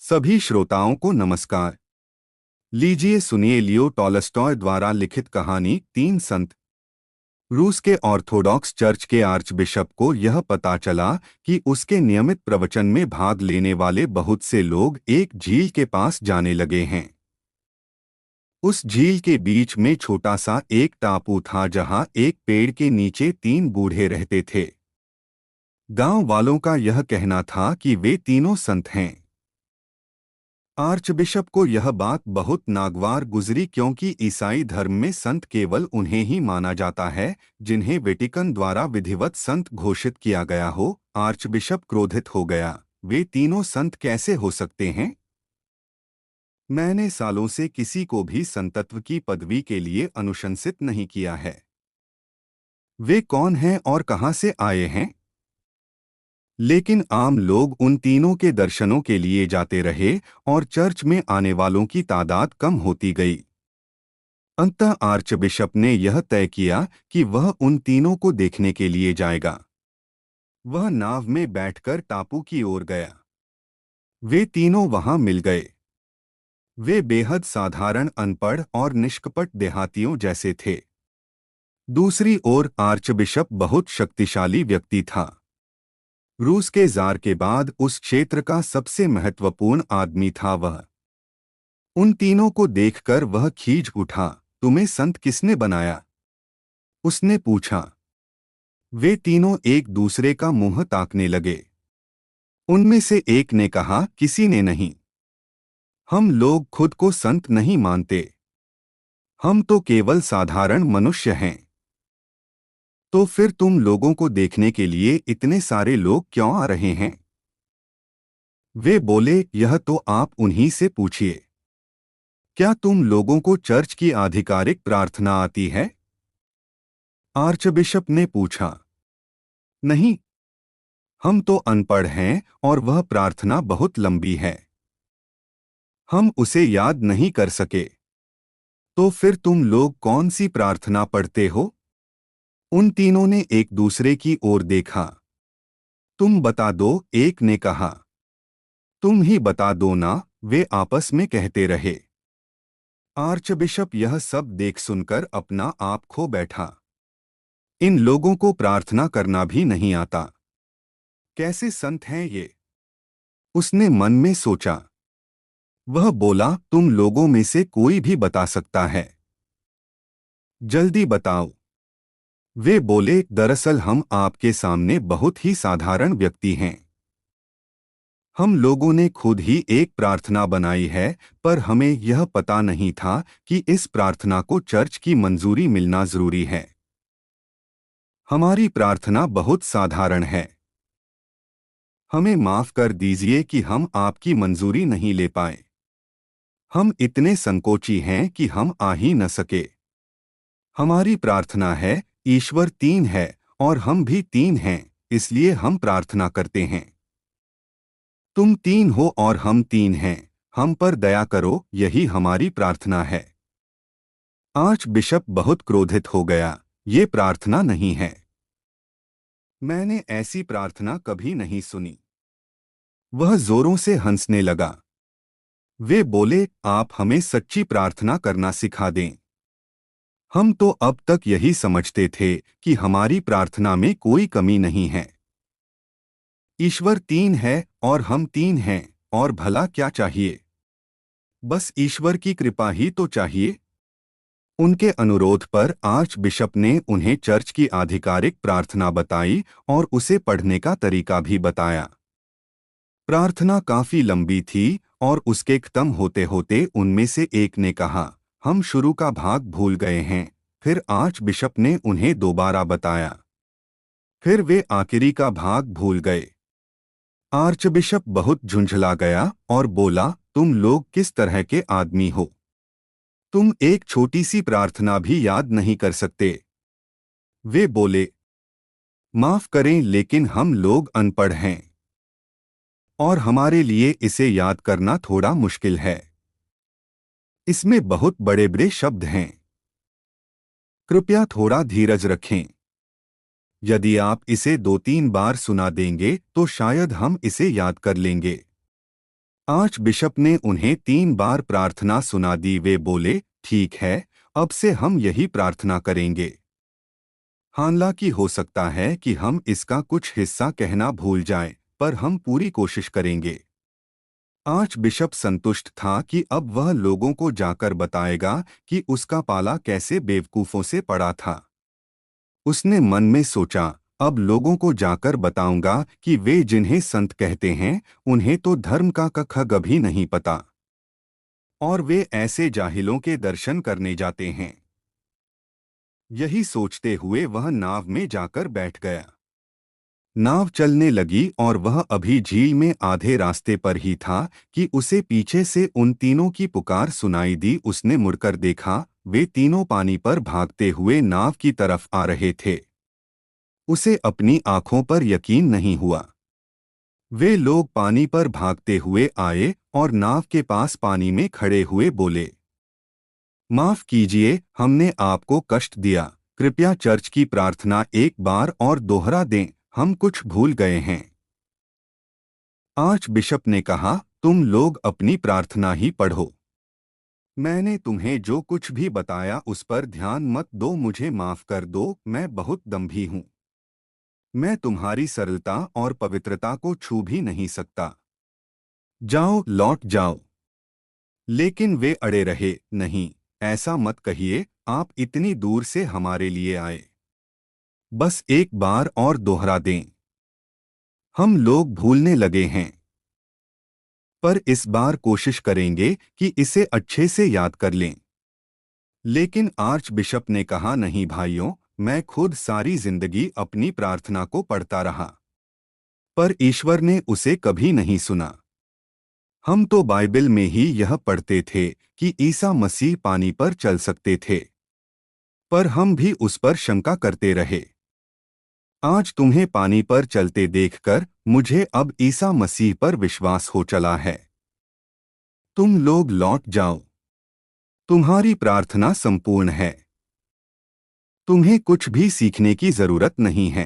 सभी श्रोताओं को नमस्कार। लीजिए सुनिए लियो टॉलस्टॉय द्वारा लिखित कहानी तीन संत। रूस के ऑर्थोडॉक्स चर्च के आर्चबिशप को यह पता चला कि उसके नियमित प्रवचन में भाग लेने वाले बहुत से लोग एक झील के पास जाने लगे हैं। उस झील के बीच में छोटा सा एक टापू था जहां एक पेड़ के नीचे तीन बूढ़े रहते थे। गांव वालों का यह कहना था कि वे तीनों संत हैं। आर्चबिशप को यह बात बहुत नागवार गुजरी क्योंकि ईसाई धर्म में संत केवल उन्हें ही माना जाता है जिन्हें वेटिकन द्वारा विधिवत संत घोषित किया गया हो। आर्चबिशप क्रोधित हो गया। वे तीनों संत कैसे हो सकते हैं? मैंने सालों से किसी को भी संतत्व की पदवी के लिए अनुशंसित नहीं किया है। वे कौन हैं और कहां से आए हैं? लेकिन आम लोग उन तीनों के दर्शनों के लिए जाते रहे और चर्च में आने वालों की तादाद कम होती गई। अंततः आर्चबिशप ने यह तय किया कि वह उन तीनों को देखने के लिए जाएगा। वह नाव में बैठकर टापू की ओर गया। वे तीनों वहां मिल गए। वे बेहद साधारण, अनपढ़ और निष्कपट देहातियों जैसे थे। दूसरी ओर आर्चबिशप बहुत शक्तिशाली व्यक्ति था। रूस के जार के बाद उस क्षेत्र का सबसे महत्वपूर्ण आदमी था वह। उन तीनों को देखकर वह खींच उठा। तुम्हें संत किसने बनाया? उसने पूछा। वे तीनों एक दूसरे का मुंह ताकने लगे। उनमें से एक ने कहा, किसी ने नहीं। हम लोग खुद को संत नहीं मानते। हम तो केवल साधारण मनुष्य हैं। तो फिर तुम लोगों को देखने के लिए इतने सारे लोग क्यों आ रहे हैं? वे बोले, यह तो आप उन्हीं से पूछिए। क्या तुम लोगों को चर्च की आधिकारिक प्रार्थना आती है? आर्चबिशप ने पूछा। नहीं, हम तो अनपढ़ हैं और वह प्रार्थना बहुत लंबी है। हम उसे याद नहीं कर सके। तो फिर तुम लोग कौन सी प्रार्थना पढ़ते हो? उन तीनों ने एक दूसरे की ओर देखा। तुम बता दो, एक ने कहा। तुम ही बता दो ना, वे आपस में कहते रहे। आर्चबिशप यह सब देख सुनकर अपना आप खो बैठा। इन लोगों को प्रार्थना करना भी नहीं आता। कैसे संत हैं ये? उसने मन में सोचा। वह बोला, तुम लोगों में से कोई भी बता सकता है। जल्दी बताओ। वे बोले, दरअसल हम आपके सामने बहुत ही साधारण व्यक्ति हैं। हम लोगों ने खुद ही एक प्रार्थना बनाई है, पर हमें यह पता नहीं था कि इस प्रार्थना को चर्च की मंजूरी मिलना जरूरी है। हमारी प्रार्थना बहुत साधारण है। हमें माफ कर दीजिए कि हम आपकी मंजूरी नहीं ले पाए। हम इतने संकोची हैं कि हम आ ही न सके। हमारी प्रार्थना है, ईश्वर तीन है और हम भी तीन हैं, इसलिए हम प्रार्थना करते हैं। तुम तीन हो और हम तीन हैं, हम पर दया करो, यही हमारी प्रार्थना है। आर्चबिशप बहुत क्रोधित हो गया। ये प्रार्थना नहीं है। मैंने ऐसी प्रार्थना कभी नहीं सुनी। वह जोरों से हंसने लगा। वे बोले, आप हमें सच्ची प्रार्थना करना सिखा दें। हम तो अब तक यही समझते थे कि हमारी प्रार्थना में कोई कमी नहीं है। ईश्वर तीन है और हम तीन हैं, और भला क्या चाहिए? बस ईश्वर की कृपा ही तो चाहिए। उनके अनुरोध पर आर्चबिशप ने उन्हें चर्च की आधिकारिक प्रार्थना बताई और उसे पढ़ने का तरीका भी बताया। प्रार्थना काफी लंबी थी और उसके खत्म होते होते उनमें से एक ने कहा, हम शुरू का भाग भूल गए हैं। फिर आर्चबिशप ने उन्हें दोबारा बताया। फिर वे आखिरी का भाग भूल गए। आर्चबिशप बहुत झुंझला गया और बोला, तुम लोग किस तरह के आदमी हो? तुम एक छोटी सी प्रार्थना भी याद नहीं कर सकते। वे बोले, माफ करें लेकिन हम लोग अनपढ़ हैं और हमारे लिए इसे याद करना थोड़ा मुश्किल है। इसमें बहुत बड़े बड़े शब्द हैं। कृपया थोड़ा धीरज रखें। यदि आप इसे 2-3 बार सुना देंगे तो शायद हम इसे याद कर लेंगे। आर्च बिशप ने उन्हें 3 बार प्रार्थना सुना दी। वे बोले, ठीक है, अब से हम यही प्रार्थना करेंगे। हालांकि हो सकता है कि हम इसका कुछ हिस्सा कहना भूल जाएं, पर हम पूरी कोशिश करेंगे। आर्च बिशप संतुष्ट था कि अब वह लोगों को जाकर बताएगा कि उसका पाला कैसे बेवकूफों से पड़ा था। उसने मन में सोचा, अब लोगों को जाकर बताऊंगा कि वे जिन्हें संत कहते हैं उन्हें तो धर्म का कख भी नहीं पता, और वे ऐसे जाहिलों के दर्शन करने जाते हैं। यही सोचते हुए वह नाव में जाकर बैठ गया। नाव चलने लगी और वह अभी झील में आधे रास्ते पर ही था कि उसे पीछे से उन तीनों की पुकार सुनाई दी। उसने मुड़कर देखा, वे तीनों पानी पर भागते हुए नाव की तरफ आ रहे थे। उसे अपनी आंखों पर यकीन नहीं हुआ। वे लोग पानी पर भागते हुए आए और नाव के पास पानी में खड़े हुए बोले, माफ कीजिए, हमने आपको कष्ट दिया। कृपया चर्च की प्रार्थना एक बार और दोहरा दें, हम कुछ भूल गए हैं। आर्च बिशप ने कहा, तुम लोग अपनी प्रार्थना ही पढ़ो। मैंने तुम्हें जो कुछ भी बताया उस पर ध्यान मत दो। मुझे माफ कर दो, मैं बहुत दम्भी हूँ। मैं तुम्हारी सरलता और पवित्रता को छू भी नहीं सकता। जाओ, लौट जाओ। लेकिन वे अड़े रहे, नहीं, ऐसा मत कहिए, आप इतनी दूर से हमारे लिए आए। बस एक बार और दोहरा दें। हम लोग भूलने लगे हैं, पर इस बार कोशिश करेंगे कि इसे अच्छे से याद कर लें। लेकिन आर्च बिशप ने कहा, नहीं भाइयों, मैं खुद सारी जिंदगी अपनी प्रार्थना को पढ़ता रहा, पर ईश्वर ने उसे कभी नहीं सुना। हम तो बाइबल में ही यह पढ़ते थे कि ईसा मसीह पानी पर चल सकते थे, पर हम भी उस पर शंका करते रहे। आज तुम्हें पानी पर चलते देखकर मुझे अब ईसा मसीह पर विश्वास हो चला है। तुम लोग लौट जाओ। तुम्हारी प्रार्थना संपूर्ण है। तुम्हें कुछ भी सीखने की जरूरत नहीं है।